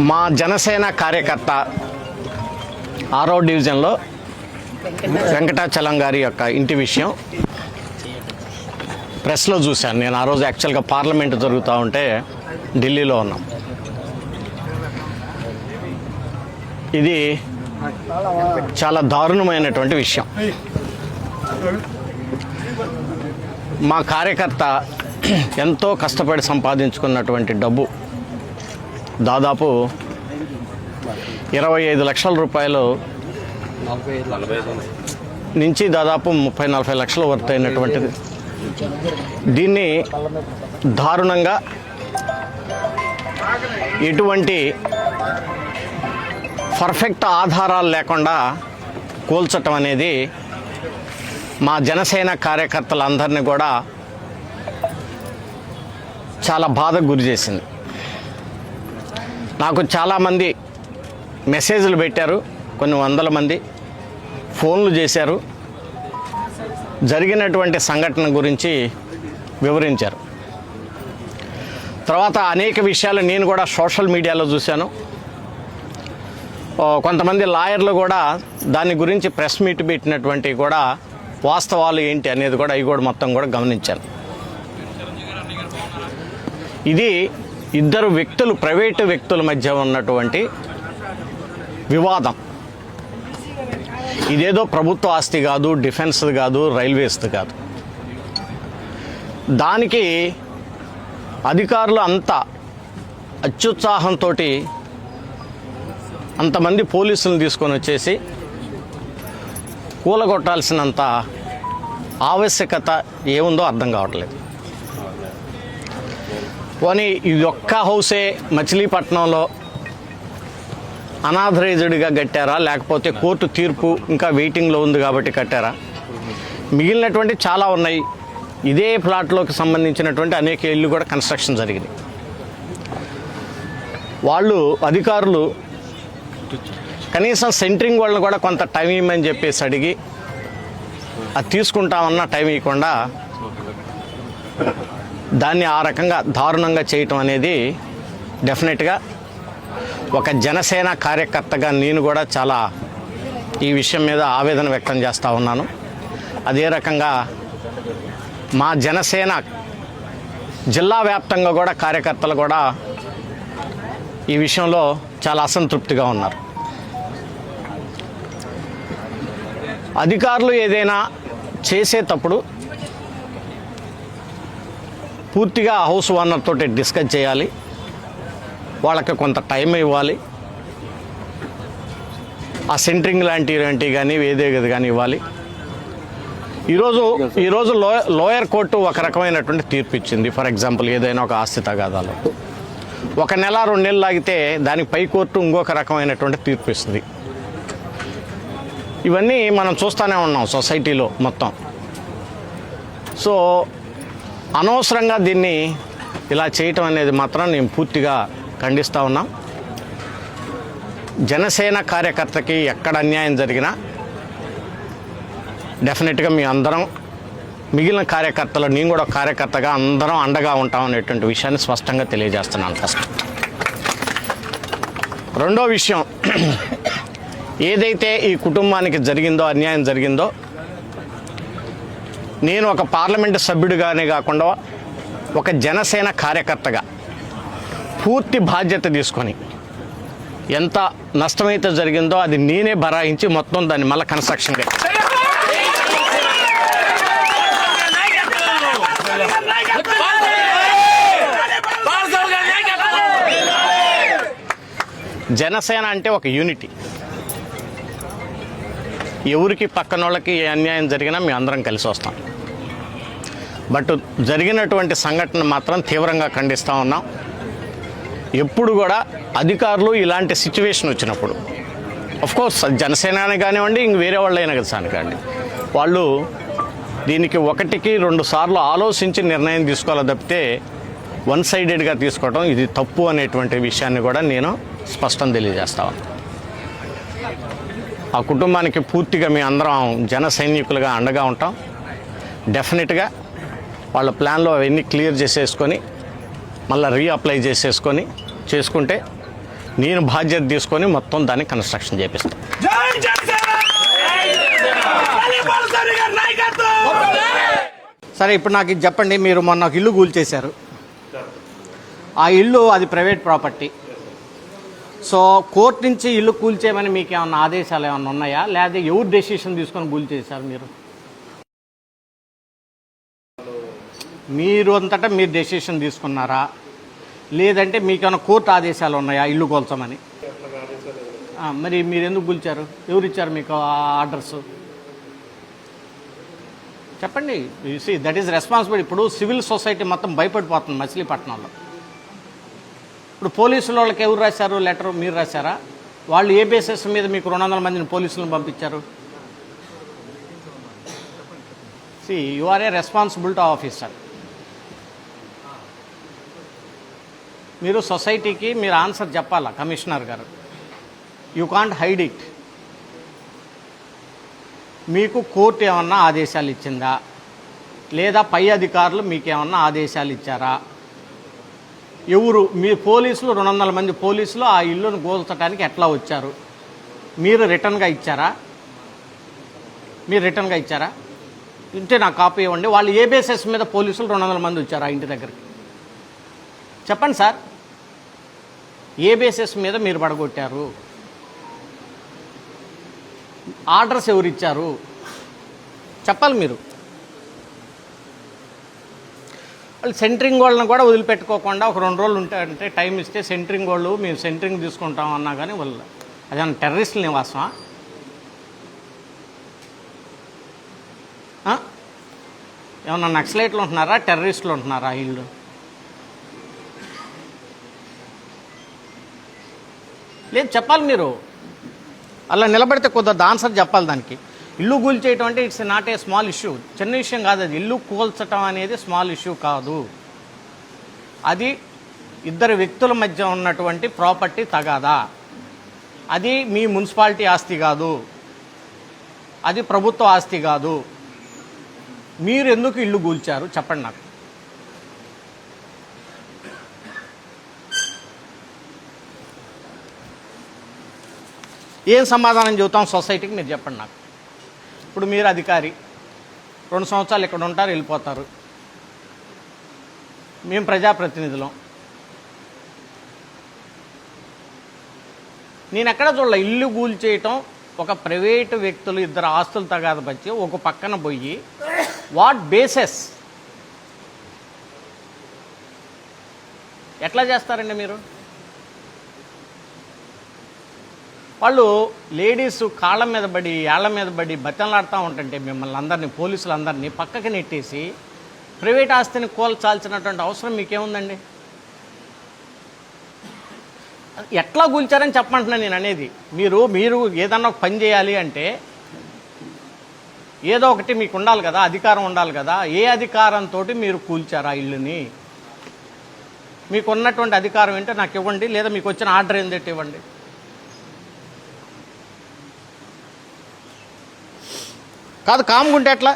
మా జనసేన కార్యకర్త 6వ డివిజన్లో వెంకటాచలం గారి యొక్క ఇంటి విషయం ప్రెస్లో చూశాను. నేను ఆ రోజు యాక్చువల్గా పార్లమెంట్ జరుగుతూ ఉంటే ఢిల్లీలో ఉన్నాం. ఇది చాలా దారుణమైనటువంటి విషయం. మా కార్యకర్త ఎంతో కష్టపడి సంపాదించుకున్నటువంటి డబ్బు దాదాపు 25 లక్షల రూపాయలు నుంచి దాదాపు 30-40 లక్షల వర్త్ అయినటువంటిది. దీన్ని దారుణంగా ఎటువంటి పర్ఫెక్ట్ ఆధారాలు లేకుండా కూల్చటం అనేది మా జనసేన కార్యకర్తలందరినీ కూడా చాలా బాధకు గురి చేసింది. నాకు చాలామంది మెసేజ్లు పెట్టారు, కొన్ని వందల మంది ఫోన్లు చేశారు, జరిగినటువంటి సంఘటన గురించి వివరించారు. తర్వాత అనేక విషయాలు నేను కూడా సోషల్ మీడియాలో చూశాను. కొంతమంది లాయర్లు కూడా దాని గురించి ప్రెస్ మీట్ పెట్టినటువంటి కూడా వాస్తవాలు ఏంటి అనేది కూడా అవి కూడా మొత్తం కూడా గమనించాను. ఇది ఇద్దరు వ్యక్తులు, ప్రైవేటు వ్యక్తుల మధ్య ఉన్నటువంటి వివాదం. ఇదేదో ప్రభుత్వ ఆస్తి కాదు, డిఫెన్స్ కాదు, రైల్వేస్ది కాదు. దానికి అధికారులు అంత అత్యుత్సాహంతో అంతమంది పోలీసులను తీసుకొని వచ్చేసి కూలగొట్టాల్సినంత ఆవశ్యకత ఏముందో అర్థం కావట్లేదు. పోనీ ఇది ఒక్క హౌసే మచిలీపట్నంలో అనాథరైజ్డ్గా కట్టారా, లేకపోతే కోర్టు తీర్పు ఇంకా వెయిటింగ్లో ఉంది కాబట్టి కట్టారా? మిగిలినటువంటి చాలా ఉన్నాయి. ఇదే ప్లాట్లోకి సంబంధించినటువంటి అనేక ఇళ్ళు కూడా కన్స్ట్రక్షన్ జరిగింది. వాళ్ళు అధికారులు కనీసం సెంటరింగ్ వాళ్ళని కూడా కొంత టైం ఇవ్వమని చెప్పేసి అడిగి అది తీసుకుంటామన్న టైం ఇవ్వకుండా దాన్ని ఆ రకంగా దారుణంగా చేయటం అనేది డెఫినెట్గా ఒక జనసేన కార్యకర్తగా నేను కూడా చాలా ఈ విషయం మీద ఆవేదన వ్యక్తం చేస్తూ ఉన్నాను. అదే రకంగా మా జనసేన జిల్లా వ్యాప్తంగా కూడా కార్యకర్తలు కూడా ఈ విషయంలో చాలా అసంతృప్తిగా ఉన్నారు. అధికారులు ఏదైనా చేసేటప్పుడు పూర్తిగా హౌస్ ఓనర్ తోటి డిస్కస్ చేయాలి, వాళ్ళకి కొంత టైం ఇవ్వాలి, ఆ సెంటరింగ్ లాంటివి కానీ ఏదేది కానీ ఇవ్వాలి. ఈరోజు లోయర్ కోర్టు ఒక రకమైనటువంటి తీర్పు ఇచ్చింది. ఫర్ ఎగ్జాంపుల్ ఏదైనా ఒక ఆస్తి తగాదాలో 1 నెల 2 నెలలు ఆగితే దానికి పై కోర్టు ఇంకొక రకమైనటువంటి తీర్పు ఇస్తుంది. ఇవన్నీ మనం చూస్తూనే ఉన్నాం సొసైటీలో మొత్తం. సో అనవసరంగా దీన్ని ఇలా చేయటం అనేది మాత్రం నేను పూర్తిగా ఖండిస్తూ ఉన్నాం. జనసేన కార్యకర్తకి ఎక్కడ అన్యాయం జరిగినా డెఫినెట్గా మీ అందరం, మిగిలిన కార్యకర్తలు, నేను కూడా కార్యకర్తగా అందరం అండగా ఉంటాం అనేటువంటి విషయాన్ని స్పష్టంగా తెలియజేస్తున్నాను. ఫస్ట్ రెండో విషయం, ఏదైతే ఈ కుటుంబానికి జరిగిందో, అన్యాయం జరిగిందో, నేను ఒక పార్లమెంటు సభ్యుడిగానే కాకుండా ఒక జనసేన కార్యకర్తగా పూర్తి బాధ్యత తీసుకొని ఎంత నష్టమైతే జరిగిందో అది నేనే భరాయించి మొత్తం దాన్ని మళ్ళీ కన్స్ట్రక్షన్ జనసేన అంటే ఒక యూనిటీ. ఎవరికి పక్కన వాళ్ళకి ఏ అన్యాయం జరిగినా మేము అందరం కలిసి వస్తాం. బట్ జరిగినటువంటి సంఘటన మాత్రం తీవ్రంగా ఖండిస్తూ ఉన్నాం. ఎప్పుడు కూడా అధికారులు ఇలాంటి సిచ్యువేషన్ వచ్చినప్పుడు, అఫ్కోర్స్ జనసేన కానివ్వండి, ఇంక వేరే వాళ్ళైనా కానివ్వండి, వాళ్ళు దీనికి 1-2 సార్లు ఆలోచించి నిర్ణయం తీసుకోవాలి తప్పితే వన్ సైడెడ్గా తీసుకోవడం ఇది తప్పు అనేటువంటి విషయాన్ని కూడా నేను స్పష్టం తెలియజేస్తాను. ఆ కుటుంబానికి పూర్తిగా మీ అందరం జన సైనికులుగా అండగా ఉంటాం. డెఫినెట్గా వాళ్ళ ప్లాన్లో అవన్నీ క్లియర్ చేసేసుకొని మళ్ళీ రీఅప్లై చేసుకుంటే నేను బాధ్యత తీసుకొని మొత్తం దాన్ని కన్స్ట్రక్షన్ చేపిస్తాను. సరే, ఇప్పుడు నాకు ఇది చెప్పండి. మీరు మొన్న ఒక ఇల్లు కూల్చేశారు. ఆ ఇల్లు అది ప్రైవేట్ ప్రాపర్టీ. సో కోర్టు నుంచి ఇల్లు కూల్చేయమని మీకు ఏమన్నా ఆదేశాలు ఏమన్నా ఉన్నాయా, లేదా ఎవరు డెసిషన్ తీసుకొని కూల్చేశారు? మీరు అంతటా మీరు డెసిషన్ తీసుకున్నారా, లేదంటే మీకు ఏమైనా కోర్టు ఆదేశాలు ఉన్నాయా ఇల్లు కూల్చమని? మరి మీరు ఎందుకు కూల్చారు? ఎవరు ఇచ్చారు మీకు ఆర్డర్స్? చెప్పండి. See that is responsibility. ఇప్పుడు సివిల్ సొసైటీ మొత్తం భయపడిపోతుంది మచిలీపట్నంలో. ఇప్పుడు పోలీసుల వాళ్ళకి ఎవరు రాశారు లెటర్? మీరు రాశారా? వాళ్ళు ఏ బేసిస్ మీద మీకు 200 మందిని పోలీసులను పంపించారు? See you are a responsibility officer. మీరు సొసైటీకి మీరు ఆన్సర్ చెప్పాలా కమిషనర్ గారు. You can't hide it. మీకు కోర్టు ఏమన్నా ఆదేశాలు ఇచ్చిందా, లేదా పై అధికారులు మీకు ఏమన్నా ఆదేశాలు ఇచ్చారా? ఎవరు మీ పోలీసులు 200 మంది పోలీసులు ఆ ఇల్లును కూల్చడానికి ఎట్లా వచ్చారు? మీరు రిటర్న్గా ఇచ్చారా? ఇంటే నాకు కాపీ ఇవ్వండి. వాళ్ళు ఏ బేసిస్ మీద పోలీసులు 200 మంది వచ్చారు ఆ ఇంటి దగ్గరికి? చెప్పండి సార్, ఏ బేసిస్ మీద మీరు పడగొట్టారు? ఆర్డర్స్ ఎవరు ఇచ్చారు? చెప్పాలి మీరు. వాళ్ళు సెంటరింగ్ వాళ్ళని కూడా వదిలిపెట్టుకోకుండా ఒక 2 రోజులు అంటే టైం ఇస్తే సెంటరింగ్ వాళ్ళు మేము సెంటరింగ్ తీసుకుంటాం అన్నా కానీ వాళ్ళు అదేమన్నా టెర్రరిస్టుల నివాసమా? ఏమన్నా నక్సలైట్లు ఉంటున్నారా, టెర్రరిస్టులు ఉంటున్నారా ఇల్లు? లేదు, చెప్పాలి మీరు. అలా నిలబడితే కుదరదు, ఆన్సర్ చెప్పాలి దానికి. ఇల్లు కూల్చేయటం అంటే it's not a small issue. చిన్న విషయం కాదు అది. ఇల్లు కూల్చటం అనేది స్మాల్ ఇష్యూ కాదు. అది ఇద్దరు వ్యక్తుల మధ్య ఉన్నటువంటి ప్రాపర్టీ తగాదా. అది మీ మున్సిపాలిటీ ఆస్తి కాదు, అది ప్రభుత్వ ఆస్తి కాదు. మీరు ఎందుకు ఇల్లు కూల్చారు చెప్పండి నాకు. ఏం సమాధానం చెబుతాం సొసైటీకి మీరు చెప్పండి నాకు. ఇప్పుడు మీరు అధికారి, 2 సంవత్సరాలు ఇక్కడ ఉంటారు, వెళ్ళిపోతారు. మేము ప్రజాప్రతినిధులం. నేను ఎక్కడ చూడలే ఇల్లు కూల్చేయటం ఒక ప్రైవేటు వ్యక్తులు ఇద్దరు ఆస్తులు తగాద వచ్చి ఒక పక్కన పోయి వాట్ బేసెస్ ఎట్లా చేస్తారండి మీరు? వాళ్ళు లేడీస్ కాళ్ళ మీద పడి ఏళ్ల మీద పడి బతిలాడుతూ ఉంటుంటే మిమ్మల్ని అందరినీ పోలీసులందరినీ పక్కకి నెట్టేసి ప్రైవేట్ ఆస్తిని కూల్చాల్సినటువంటి అవసరం మీకేముందండి? ఎట్లా కూల్చారని చెప్పమంటున్నాను నేను అనేది. మీరు ఏదన్నా ఒక పని చేయాలి అంటే ఏదో ఒకటి మీకు ఉండాలి కదా, అధికారం ఉండాలి కదా. ఏ అధికారంతో మీరు కూల్చారు ఆ ఇల్లుని? మీకు ఉన్నటువంటి అధికారం ఏంటో నాకు ఇవ్వండి, లేదా మీకు వచ్చిన ఆర్డర్ ఏంటంటే ఇవ్వండి. కాదు, కాముకుంటే ఎట్లా?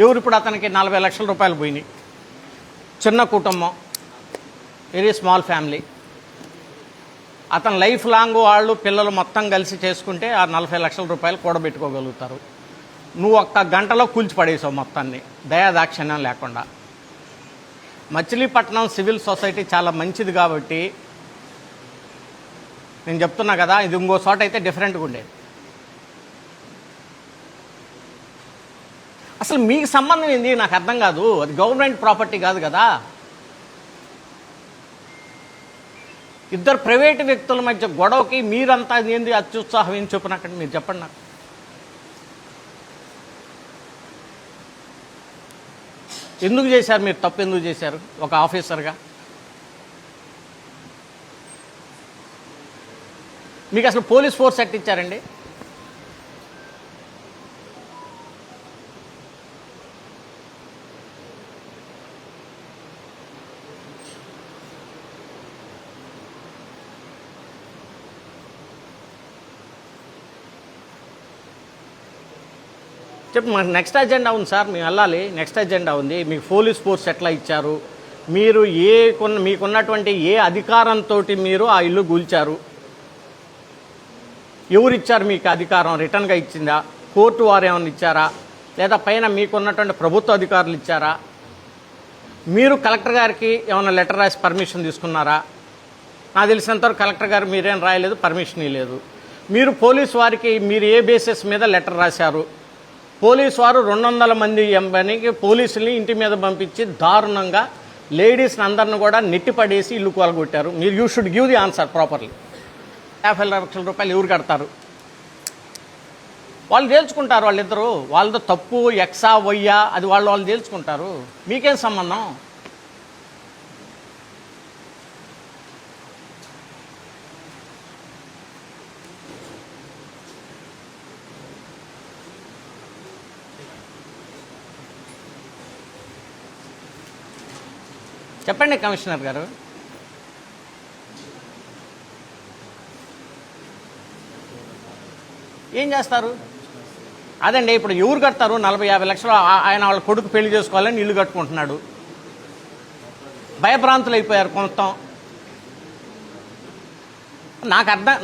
ఎవరు ఇప్పుడు అతనికి 40 లక్షల రూపాయలు పోయినాయి. చిన్న కుటుంబం, వెరీ స్మాల్ ఫ్యామిలీ. అతను లైఫ్ లాంగ్ వాళ్ళు పిల్లలు మొత్తం కలిసి చేసుకుంటే ఆ 40 లక్షల రూపాయలు కూడబెట్టుకోగలుగుతారు. నువ్వు 1 గంటలో కూల్చి పడేసావు మొత్తాన్ని, దయాదాక్షిణ్యం లేకుండా. మచిలీపట్నం సివిల్ సొసైటీ చాలా మంచిది కాబట్టి నేను చెప్తున్నా కదా, ఇది ఇంకో చోట అయితే డిఫరెంట్గా ఉండేది. అసలు మీకు సంబంధం ఏంది నాకు అర్థం కాదు. అది గవర్నమెంట్ ప్రాపర్టీ కాదు కదా. ఇద్దరు ప్రైవేటు వ్యక్తుల మధ్య గొడవకి మీరంతా ఏంది అత్యుత్సాహం ఏం చెప్పినక్కడ మీరు చెప్పండి నాకు. ఎందుకు చేశారు మీరు? తప్పు ఎందుకు చేశారు ఒక ఆఫీసర్గా? మీకు అసలు పోలీస్ ఫోర్స్ ఎట్టిచ్చారండి? చెప్పు. మాకు నెక్స్ట్ అజెండా ఉంది సార్, మేము వెళ్ళాలి. నెక్స్ట్ అజెండా ఉంది. మీకు పోలీస్ ఫోర్స్ ఎట్లా ఇచ్చారు, మీరు మీకున్నటువంటి ఏ అధికారంతో మీరు ఆ ఇల్లు కూల్చారు? ఎవరిచ్చారు మీకు అధికారం? రిటర్న్గా ఇచ్చిందా? కోర్టు వారు ఏమైనా ఇచ్చారా? లేదా పైన మీకున్నటువంటి ప్రభుత్వ అధికారులు ఇచ్చారా? మీరు కలెక్టర్ గారికి ఏమైనా లెటర్ రాసి పర్మిషన్ తీసుకున్నారా? నాకు తెలిసినంతవరకు కలెక్టర్ గారు మీరేం రాయలేదు, పర్మిషన్ ఇవ్వలేదు. మీరు పోలీసు వారికి మీరు ఏ బేసిస్ మీద లెటర్ రాశారు? పోలీసు వారు 200 మంది ఎంబనికి పోలీసుల్ని ఇంటి మీద పంపించి దారుణంగా లేడీస్ని అందరిని కూడా నెట్టిపడేసి ఇల్లు కూలగొట్టారు. మీరు you should give the answer properly. 50 లక్షల రూపాయలు ఎవరు కడతారు? వాళ్ళు తేల్చుకుంటారు. వాళ్ళిద్దరూ వాళ్ళతో తప్పు ఎక్సా వయ్యా అది వాళ్ళు తేల్చుకుంటారు. మీకేం సంబంధం? చెప్పండి కమిషనర్ గారు. ఏం చేస్తారు? అదండి, ఇప్పుడు ఎవరు కడతారు? 40-50 లక్షలు ఆయన వాళ్ళ కొడుకు పెళ్లి చేసుకోవాలని ఇల్లు కట్టుకుంటున్నాడు. భయభ్రాంతులు అయిపోయారు మొత్తం.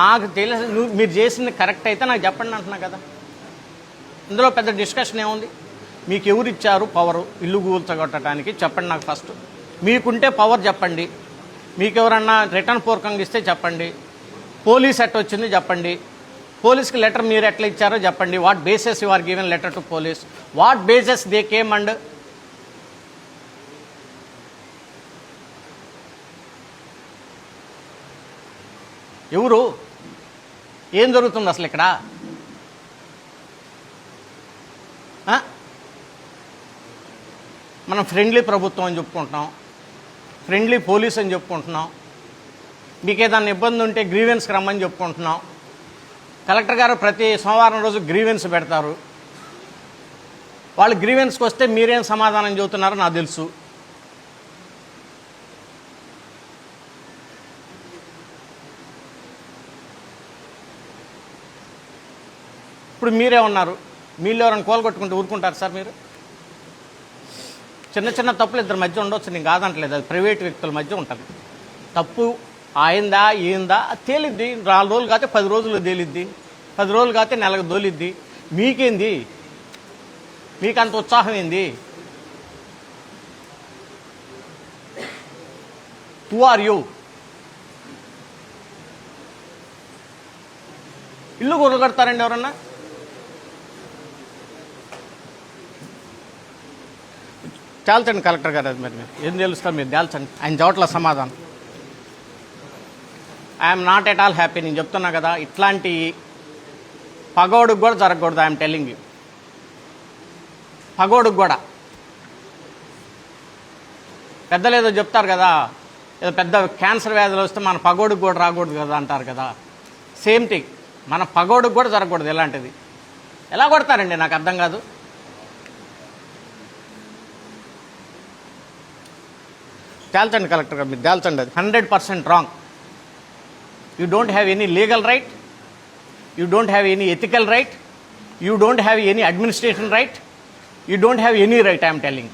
నాకు తెలిసి మీరు చేసింది కరెక్ట్ అయితే నాకు చెప్పండి అంటున్నా కదా. ఇందులో పెద్ద డిస్కషన్ ఏముంది? మీకు ఎవరు ఇచ్చారు పవరు ఇల్లు కూల్చగొట్టడానికి? చెప్పండి నాకు ఫస్ట్. మీకుంటే పవర్ చెప్పండి. మీకు ఎవరన్నా రిటర్న్ పూర్వకంగా ఇస్తే చెప్పండి. పోలీస్ ఎట్ట వచ్చింది చెప్పండి. పోలీస్కి లెటర్ మీరు ఎట్లా ఇచ్చారో చెప్పండి. What bases you are given letter to police? What bases they came and ఎవరు? ఏం జరుగుతుంది అసలు ఇక్కడ? మనం ఫ్రెండ్లీ ప్రభుత్వం అని చెప్పుకుంటున్నాం, ఫ్రెండ్లీ పోలీస్ అని చెప్పుకుంటున్నాం. మీకు ఏదైనా ఇబ్బంది ఉంటే గ్రీవెన్స్కి రమ్మని చెప్పుకుంటున్నాం. కలెక్టర్ గారు ప్రతి సోమవారం రోజు గ్రీవెన్స్ పెడతారు. వాళ్ళు గ్రీవెన్స్కి వస్తే మీరేం సమాధానం చెబుతున్నారో నాకు తెలుసు. ఇప్పుడు మీరే ఉన్నారు. మీళ్ళు ఎవరైనా కోలుకొట్టుకుంటూ ఊరుకుంటారు సార్? మీరు చిన్న చిన్న తప్పులు ఇద్దరి మధ్య ఉండొచ్చు, నేను కాదంటలేదు. అది ప్రైవేట్ వ్యక్తుల మధ్య ఉంటుంది. తప్పు ఆయిందా ఏందా తేలిద్ది. 4 రోజులు కాతే 10 రోజులు తేలిద్ది, 10 రోజులు కాతే నెలకు తోలిద్ది. మీకేంది? మీకు అంత ఉత్సాహం ఏంది? Who are you? ఇల్లు కూలగొడతారండి ఎవరన్నా? తేల్చండి కలెక్టర్ గారు. అది మరి మీరు ఏం తెలుస్తారు? మీరు తేల్చండి. ఆయన చోట్ల సమాధానం. I'm not at all happy. నేను చెప్తున్నా కదా, ఇట్లాంటి పగోడుకు కూడా జరగకూడదు. I'm telling you. పగోడుకు కూడా. పెద్దలు ఏదో చెప్తారు కదా, ఏదో పెద్ద క్యాన్సర్ వ్యాధులు వస్తే మన పగోడుకు కూడా రాకూడదు కదా అంటారు కదా. సేమ్ థింగ్, మన పగోడుకు కూడా జరగకూడదు ఇలాంటిది. ఎలా కొడతారండి? నాకు అర్థం కాదు. తేల్చండి కలెక్టర్ గారు, మీరు తేల్చండి. అది 100% wrong. You don't have any legal right, you don't have any ethical right, you don't have any administration right, you don't have any right, I am telling.